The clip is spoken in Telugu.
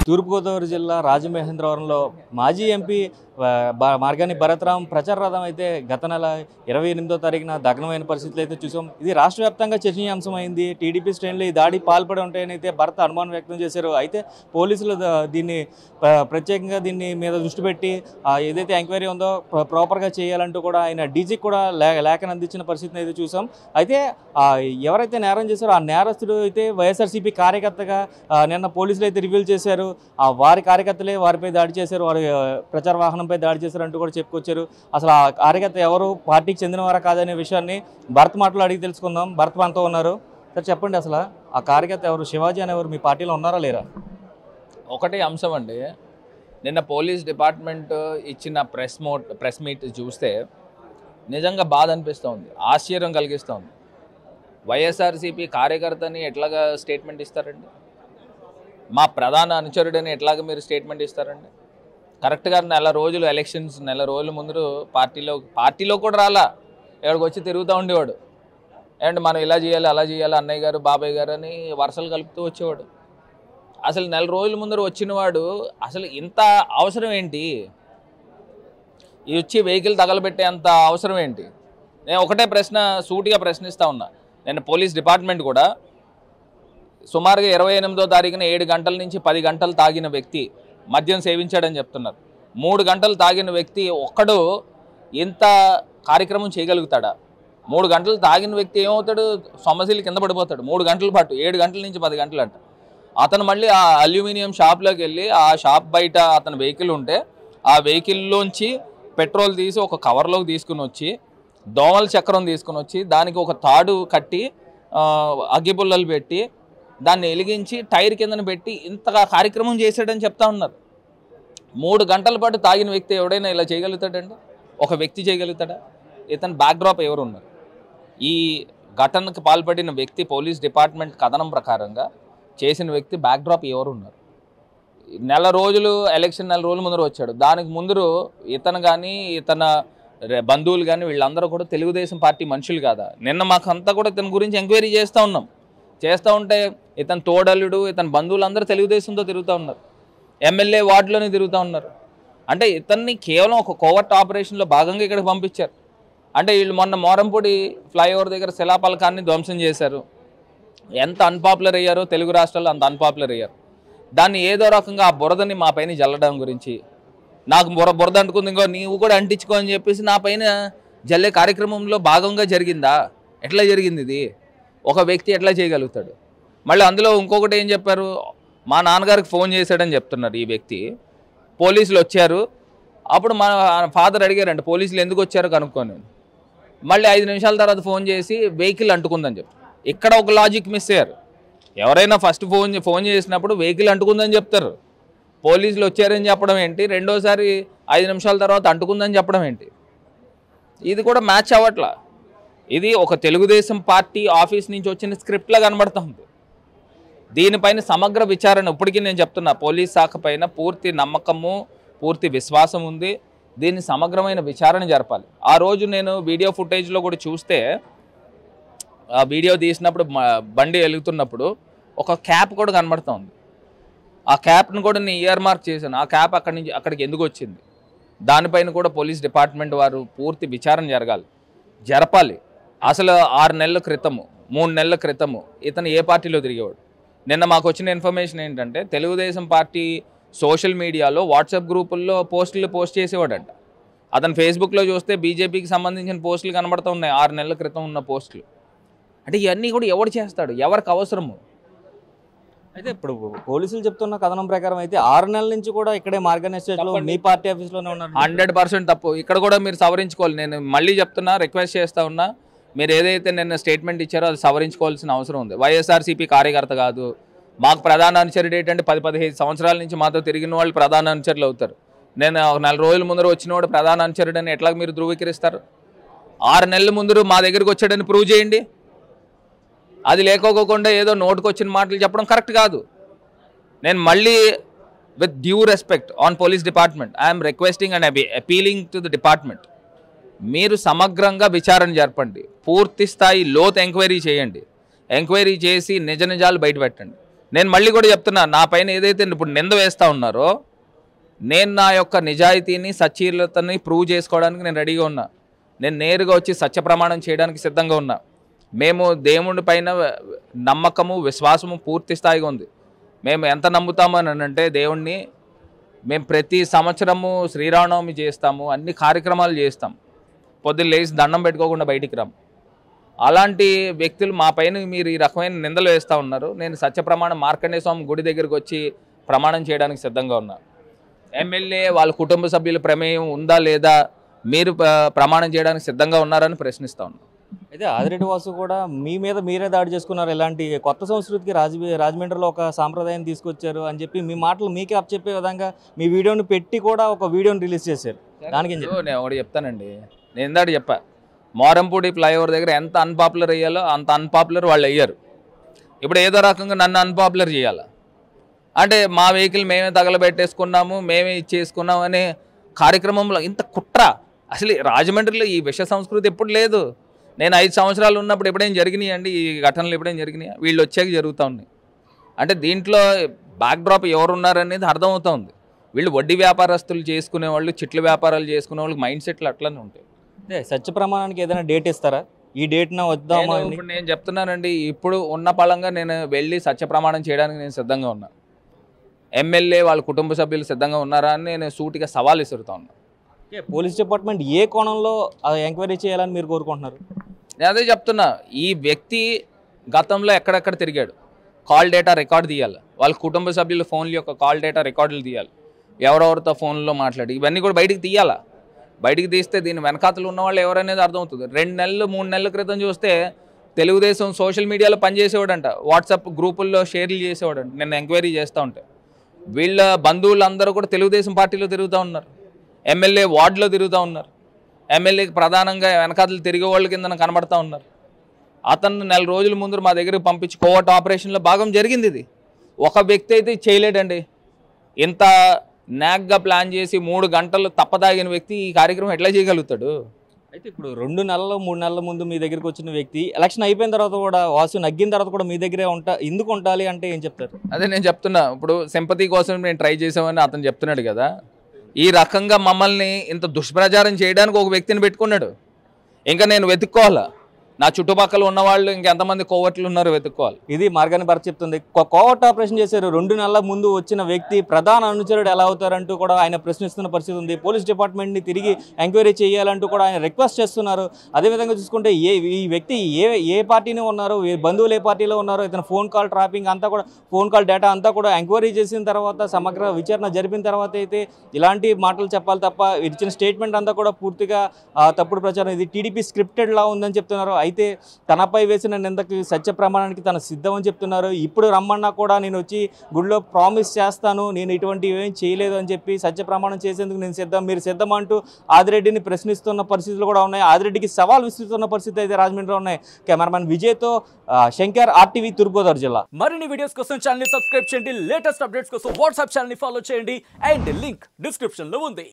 తూర్పుగోదావరి జిల్లా రాజమహేంద్రవరంలో మాజీ ఎంపీ మార్గాని భరత్రాం ప్రచార రథం అయితే గత నెల 28వ తారీఖున దగ్నమైన పరిస్థితులు అయితే చూసాం. ఇది రాష్ట్ర వ్యాప్తంగా చర్చనీయాంశమైంది. టీడీపీ శ్రేణులు ఈ దాడి పాల్పడి ఉంటాయని అయితే భరత్ అనుమానం వ్యక్తం చేశారు. అయితే పోలీసులు దీన్ని ప్రత్యేకంగా దీన్ని మీద దృష్టి పెట్టి ఏదైతే ఎంక్వైరీ ఉందో ప్రాపర్గా చేయాలంటూ కూడా ఆయన డీజీకి కూడా లేఖను అందించిన పరిస్థితిని అయితే చూసాం. అయితే ఎవరైతే నేరం చేశారో ఆ నేరస్తుడు అయితే వైఎస్ఆర్సీపీ కార్యకర్తగా నిన్న పోలీసులు అయితే రివీల్ చేశారు. వారి కార్యకర్తలే వారిపై దాడి చేశారు, వారి ప్రచార వాహనంపై దాడి చేశారు అంటూ కూడా చెప్పుకొచ్చారు. అసలు ఆ కార్యకర్త ఎవరు, పార్టీకి చెందినవారా కాదనే విషయాన్ని భరత్ మాటలు అడిగి తెలుసుకుందాం. భరత్ మనతో ఉన్నారు. సార్ చెప్పండి, అసలు ఆ కార్యకర్త ఎవరు, శివాజీ అనేవారు మీ పార్టీలో ఉన్నారా లేరా? ఒకటే అంశం అండి, నిన్న పోలీస్ డిపార్ట్మెంట్ ఇచ్చిన ప్రెస్ మీట్ చూస్తే నిజంగా బాధ అనిపిస్తుంది, ఆశ్చర్యం కలిగిస్తుంది. వైఎస్ఆర్సీపీ కార్యకర్తని ఎట్లాగా స్టేట్మెంట్ ఇస్తారండి? మా ప్రధాన అనుచరుడని ఎట్లాగా మీరు స్టేట్మెంట్ ఇస్తారండి? కరెక్ట్గా నెల రోజుల ముందు పార్టీలో కూడా రాలా, ఎక్కడికి వచ్చి తిరుగుతూ ఉండేవాడు. ఏమంటే మనం ఇలా చేయాలి అలా చేయాలి, అన్నయ్య గారు బాబాయ్ గారు అని వరుసలు కలుపుతూ వచ్చేవాడు. అసలు నెల రోజుల ముందర వచ్చినవాడు అసలు ఇంత అవసరం ఏంటి? వచ్చి వెహికల్ తగలబెట్టే అంత అవసరం ఏంటి? నేను ఒకటే సూటిగా ప్రశ్నిస్తూ ఉన్నా. నేను పోలీస్ డిపార్ట్మెంట్ కూడా సుమారుగా 28వ తారీఖున 7 గంటల నుంచి 10 గంటలు తాగిన వ్యక్తి మద్యం సేవించాడని చెప్తున్నారు. 3 గంటలు తాగిన వ్యక్తి ఒక్కడు ఇంత కార్యక్రమం చేయగలుగుతాడా? 3 గంటలు తాగిన వ్యక్తి ఏమవుతాడు? సొమ్మసిల్లి కింద పడిపోతాడు. 3 గంటల పాటు 7 గంటల నుంచి 10 గంటలు అంట. అతను మళ్ళీ ఆ అల్యూమినియం షాప్లోకి వెళ్ళి ఆ షాప్ బయట అతని వెహికల్ ఉంటే ఆ వెహికల్లోంచి పెట్రోల్ తీసి ఒక కవర్లోకి తీసుకుని వచ్చి దోమల చక్రం తీసుకుని వచ్చి దానికి ఒక తాడు కట్టి అగ్గిపుల్లలు పెట్టి దాన్ని వెలిగించి టైర్ కిందన పెట్టి ఇంతగా కార్యక్రమం చేశాడని చెప్తా ఉన్నారు. 3 గంటల పాటు తాగిన వ్యక్తి ఎవడైనా ఇలా చేయగలుగుతాడండి? ఒక వ్యక్తి చేయగలుగుతాడా? ఇతని బ్యాక్డ్రాప్ ఎవరు ఉన్నారు? ఈ ఘటనకు పాల్పడిన వ్యక్తి పోలీస్ డిపార్ట్మెంట్ కథనం ప్రకారంగా చేసిన వ్యక్తి బ్యాక్డ్రాప్ ఎవరు ఉన్నారు? నెల రోజులు ముందర వచ్చాడు. దానికి ముందు ఇతను కానీ ఇతన బంధువులు కానీ వీళ్ళందరూ కూడా తెలుగుదేశం పార్టీ మనుషులు కాదా? నిన్న మాకంతా కూడా ఇతని గురించి ఎంక్వైరీ చేస్తూ ఉంటే ఇతని తోడలుడు ఇతని బంధువులందరూ తెలుగుదేశంతో తిరుగుతూ ఉన్నారు, ఎమ్మెల్యే వార్డులోనే తిరుగుతూ ఉన్నారు. అంటే ఇతన్ని కేవలం ఒక కోవర్ట్ ఆపరేషన్లో భాగంగా ఇక్కడికి పంపించారు. అంటే వీళ్ళు మొన్న మోరంపూడి ఫ్లైఓవర్ దగ్గర శిలాపలకాన్ని ధ్వంసం చేశారు. ఎంత అన్పాపులర్ అయ్యారో తెలుగు రాష్ట్రాల్లో అంత అన్పాపులర్ అయ్యారు. దాన్ని ఏదో రకంగా ఆ బురదని మా పైన జల్లడం గురించి, నాకు బురద అంటుకుంది ఇంకో నీవు కూడా అంటించుకో అని చెప్పేసి నా పైన జల్లే కార్యక్రమంలో భాగంగా జరిగిందా? ఎట్లా జరిగింది ఇది? ఒక వ్యక్తి ఎట్లా చేయగలుగుతాడు? మళ్ళీ అందులో ఇంకొకటి ఏం చెప్పారు, మా నాన్నగారికి ఫోన్ చేశాడని చెప్తున్నారు. ఈ వ్యక్తి పోలీసులు వచ్చారు, అప్పుడు మా ఫాదర్ అడిగారంట పోలీసులు ఎందుకు వచ్చారో కనుక్కొని. మళ్ళీ 5 నిమిషాల తర్వాత ఫోన్ చేసి వెహికల్ అంటుకుందని చెప్తారు. ఇక్కడ ఒక లాజిక్ మిస్ అయ్యారు. ఎవరైనా ఫస్ట్ ఫోన్ చేసినప్పుడు వెహికల్ అంటుకుందని చెప్తారు, పోలీసులు వచ్చారని చెప్పడం ఏంటి? రెండోసారి 5 నిమిషాల తర్వాత అంటుకుందని చెప్పడం ఏంటి? ఇది కూడా మ్యాచ్ అవ్వట్లా. ఇది ఒక తెలుగుదేశం పార్టీ ఆఫీస్ నుంచి వచ్చిన స్క్రిప్ట్లా కనబడుతుంది. దీనిపైన సమగ్ర విచారణ ఇప్పటికీ నేను చెప్తున్నా, పోలీస్ శాఖ పైన పూర్తి నమ్మకము పూర్తి విశ్వాసం ఉంది. దీన్ని సమగ్రమైన విచారణ జరపాలి. ఆ రోజు నేను వీడియో ఫుటేజ్లో కూడా చూస్తే ఆ వీడియో తీసినప్పుడు బండి వెలుగుతున్నప్పుడు ఒక క్యాప్ కూడా కనబడుతుంది. ఆ క్యాప్ను కూడా నేను ఇయర్ మార్క్ చేశాను. ఆ క్యాప్ అక్కడికి ఎందుకు వచ్చింది? దానిపైన కూడా పోలీస్ డిపార్ట్మెంట్ వారు పూర్తి విచారణ జరపాలి. అసలు 6 నెలల క్రితము 3 నెలల క్రితము ఇతను ఏ పార్టీలో తిరిగేవాడు? నిన్న మాకు వచ్చిన ఇన్ఫర్మేషన్ ఏంటంటే తెలుగుదేశం పార్టీ సోషల్ మీడియాలో వాట్సాప్ గ్రూపుల్లో పోస్ట్ చేసేవాడంట. అతను ఫేస్బుక్లో చూస్తే బీజేపీకి సంబంధించిన పోస్టులు కనబడుతూ ఉన్నాయి, 6 నెలల క్రితం ఉన్న పోస్టులు. అంటే ఇవన్నీ కూడా ఎవడు చేస్తాడు? ఎవరికి అవసరము? అయితే ఇప్పుడు పోలీసులు చెప్తున్న కథనం ప్రకారం అయితే 6 నెలల నుంచి కూడా ఇక్కడే మార్గన్ ఎస్టేట్లో మీ పార్టీ ఆఫీస్లోనే ఉన్నారు. 100% తప్పు. ఇక్కడ కూడా మీరు సవరించుకోవాలి. నేను మళ్ళీ చెప్తున్నా, రిక్వెస్ట్ చేస్తూ ఉన్నా, మీరు ఏదైతే నిన్న స్టేట్మెంట్ ఇచ్చారో అది సవరించుకోవాల్సిన అవసరం ఉంది. వైఎస్ఆర్సీపీ కార్యకర్త కాదు. మాకు ప్రధాన అనుచరుడు ఏంటంటే 10-15 సంవత్సరాల నుంచి మాతో తిరిగిన వాళ్ళు ప్రధాన అనుచరులు అవుతారు. నేను ఒక 4 రోజుల ముందర వచ్చినవాడు ప్రధాన అనుచరుడని ఎట్లా మీరు ధృవీకరిస్తారు? 6 నెలల ముందు మా దగ్గరికి వచ్చాడని ప్రూవ్ చేయండి. అది లేకోకుండా ఏదో నోటుకొచ్చిన మాటలు చెప్పడం కరెక్ట్ కాదు. నేను మళ్ళీ with due respect on police department I'm requesting and appealing to the department, మీరు సమగ్రంగా విచారణ జరపండి, పూర్తి స్థాయి లోతు ఎంక్వైరీ చేయండి, ఎంక్వైరీ చేసి నిజాలు బయటపెట్టండి. నేను మళ్ళీ కూడా చెప్తున్నా, నా పైన ఏదైతే ఇప్పుడు నింద వేస్తూ ఉన్నారో, నేను నా యొక్క నిజాయితీని సచ్చీలతని ప్రూవ్ చేసుకోవడానికి నేను రెడీగా ఉన్నా. నేను నేరుగా వచ్చి సత్య ప్రమాణం చేయడానికి సిద్ధంగా ఉన్నా. మేము దేవుడి పైన నమ్మకము విశ్వాసము పూర్తి స్థాయిగా ఉంది. మేము ఎంత నమ్ముతాము అని అంటే దేవుణ్ణి, మేము ప్రతి సంవత్సరము శ్రీరామనవమి చేస్తాము, అన్ని కార్యక్రమాలు చేస్తాం. పొద్దున్న లేచి దండం పెట్టుకోకుండా బయటికి రాము. అలాంటి వ్యక్తులు మా పైన మీరు ఈ రకమైన నిందలు వేస్తూ ఉన్నారు. నేను సత్య ప్రమాణం మార్కండేయ స్వామి గుడి దగ్గరికి వచ్చి ప్రమాణం చేయడానికి సిద్ధంగా ఉన్నా. ఎమ్మెల్యే వాళ్ళ కుటుంబ సభ్యుల ప్రమేయం ఉందా లేదా మీరు ప్రమాణం చేయడానికి సిద్ధంగా ఉన్నారని ప్రశ్నిస్తూ ఉన్నాను. అయితే ఆదిరెడ్డి వాసు కూడా మీ మీద మీరే దాడి చేసుకున్నారు. ఇలాంటి కొత్త సంస్కృతికి రాజమండ్రిలో ఒక సాంప్రదాయం తీసుకొచ్చారు అని చెప్పి మీ మాటలు మీకే అప్పచెప్పే విధంగా మీ వీడియోని పెట్టి కూడా ఒక వీడియోని రిలీజ్ చేశారు. దానికి నేను ఒకటి చెప్తానండి. నేను ఇందాక చెప్పా, మోరంపూడి ఫ్లైఓవర్ దగ్గర ఎంత అన్పాపులర్ అయ్యాలో అంత అన్పాపులర్ వాళ్ళు అయ్యారు. ఇప్పుడు ఏదో రకంగా నన్ను అన్పాపులర్ చేయాలా అంటే, మా వెహికల్ మేమే తగలబెట్టేసుకున్నాము, మేమే ఇచ్చేసుకున్నాము అనే కార్యక్రమంలో ఇంత కుట్ర. అసలు రాజమండ్రిలో ఈ విష సంస్కృతి ఎప్పుడు లేదు. నేను 5 సంవత్సరాలు ఉన్నప్పుడు ఎప్పుడైనా జరిగినాయి అండి ఈ ఘటనలు? ఎప్పుడైనా జరిగినాయి? వీళ్ళు వచ్చాక జరుగుతూ ఉన్నాయి. అంటే దీంట్లో బ్యాక్డ్రాప్ ఎవరున్నారనేది అర్థమవుతుంది. వీళ్ళు వడ్డీ వ్యాపారస్తులు చేసుకునే వాళ్ళు, చిట్ల వ్యాపారాలు చేసుకునే వాళ్ళకి మైండ్ సెట్లు అట్లనే ఉంటాయి. అంటే సత్య ప్రమాణానికి ఏదైనా డేట్ ఇస్తారా? ఈ డేట్న వద్దామా? ఇప్పుడు నేను చెప్తున్నానండి, ఇప్పుడు ఉన్న పళంగా నేను వెళ్ళి సత్య ప్రమాణం చేయడానికి నేను సిద్ధంగా ఉన్నా. ఎమ్మెల్యే వాళ్ళ కుటుంబ సభ్యులు సిద్ధంగా ఉన్నారా అని నేను సూటిగా సవాల్ విసురుతా ఉన్నా. పోలీస్ డిపార్ట్మెంట్ ఏ కోణంలో ఎంక్వైరీ చేయాలని మీరు కోరుకుంటున్నారు? నేను అదే చెప్తున్నా, ఈ వ్యక్తి గతంలో ఎక్కడెక్కడ తిరిగాడు, కాల్ డేటా రికార్డు తీయాలి. వాళ్ళ కుటుంబ సభ్యుల ఫోన్ల యొక్క కాల్ డేటా రికార్డులు తీయాలి. ఎవరెవరితో ఫోన్లో మాట్లాడి ఇవన్నీ కూడా బయటికి తీయాలా. బయటికి తీస్తే దీని వెనకాతలు ఉన్నవాళ్ళు ఎవరనేది అర్థమవుతుంది. 2 నెలలు 3 నెలల క్రితం చూస్తే తెలుగుదేశం సోషల్ మీడియాలో పనిచేసేవాడంట, వాట్సాప్ గ్రూపుల్లో షేర్లు చేసేవాడంట. నేను ఎంక్వైరీ చేస్తూ ఉంటే వీళ్ళ బంధువులందరూ కూడా తెలుగుదేశం పార్టీలో తిరుగుతూ ఉన్నారు, ఎమ్మెల్యే వార్డులో తిరుగుతూ ఉన్నారు, ఎమ్మెల్యేకి ప్రధానంగా వెనకాతలు తిరిగే వాళ్ళ కింద కనబడతా ఉన్నారు. అతను 4 రోజుల ముందు మా దగ్గరికి పంపించి కోవర్ట్ ఆపరేషన్లో భాగం జరిగింది. ఇది ఒక వ్యక్తి అయితే చేయలేడండి. ఇంత నాగ్గా ప్లాన్ చేసి 3 గంటలు తప్పదాగిన వ్యక్తి ఈ కార్యక్రమం ఎట్లా చేయగలుగుతాడు? అయితే ఇప్పుడు 2 నెలలు 3 నెలల ముందు మీ దగ్గరికి వచ్చిన వ్యక్తి ఎలక్షన్ అయిపోయిన తర్వాత కూడా, వాసు నగ్గిన తర్వాత కూడా మీ దగ్గరే ఎందుకు ఉండాలి అంటే ఏం చెప్తారు? అదే నేను చెప్తున్నా, ఇప్పుడు సింపతి కోసం నేను ట్రై చేసామని అతను చెప్తున్నాడు కదా. ఈ రకంగా మమ్మల్ని ఇంత దుష్ప్రచారం చేయడానికి ఒక వ్యక్తిని పెట్టుకున్నాడు. ఇంకా నేను వెతుక్కోవాలా, నా చుట్టుపక్కల ఉన్నవాళ్ళు ఇంకెంతమంది కోవర్ట్లు ఉన్నారో వెతుక్కోవాలి. ఇది మార్గాన్ని భర్త చెప్తుంది. కోవర్ట్ ఆపరేషన్ చేశారు. 2 నెలల ముందు వచ్చిన వ్యక్తి ప్రధాన అనుచరుడు ఎలా అవుతారంటూ కూడా ఆయన ప్రశ్నిస్తున్న పరిస్థితి ఉంది. పోలీస్ డిపార్ట్మెంట్ని తిరిగి ఎంక్వైరీ చేయాలంటూ కూడా ఆయన రిక్వెస్ట్ చేస్తున్నారు. అదేవిధంగా చూసుకుంటే ఈ వ్యక్తి ఏ పార్టీలో ఉన్నారో, బంధువులు ఏ పార్టీలో ఉన్నారో, ఇతను ఫోన్ కాల్ ట్రాపింగ్ అంతా కూడా, ఫోన్ కాల్ డేటా అంతా కూడా ఎంక్వైరీ చేసిన తర్వాత, సమగ్ర విచారణ జరిపిన తర్వాత అయితే ఇలాంటి మాటలు చెప్పాలి తప్ప ఇచ్చిన స్టేట్మెంట్ అంతా కూడా పూర్తిగా తప్పుడు ప్రచారం. ఇది టీడీపీ స్క్రిప్టెడ్ లా ఉందని చెప్తున్నారు. అయితే తనపై వేసిన నిందకి సత్య ప్రమాణానికి తన సిద్ధమని చెప్తున్నారు. ఇప్పుడు రమ్మన్నా కూడా నేను వచ్చి గుడిలో ప్రామిస్ చేస్తాను, నేను ఇటువంటి ఏం చేయలేదు అని చెప్పి సత్య ప్రమాణం చేసేందుకు నేను సిద్ధం, మీరు సిద్ధం అంటూ ఆదిరెడ్డిని ప్రశ్నిస్తున్న పరిస్థితులు కూడా ఉన్నాయి. ఆదిరెడ్డికి సవాల్ విస్తున్న పరిస్థితి అయితే రాజమండ్రిలో ఉన్నాయి. కెమెరామెన్ విజయ్తో శంకర్, RTV, తూర్పుగోదావరి జిల్లా. మరిన్ని వీడియోస్ కోసం ఛానల్ ని సబ్స్క్రైబ్ చేయండి. లేటెస్ట్ అప్డేట్స్ కోసం వాట్సాప్ ఛానల్ ని ఫాలో చేయండి. అండ్ లింక్ డిస్క్రిప్షన్ లో ఉంది.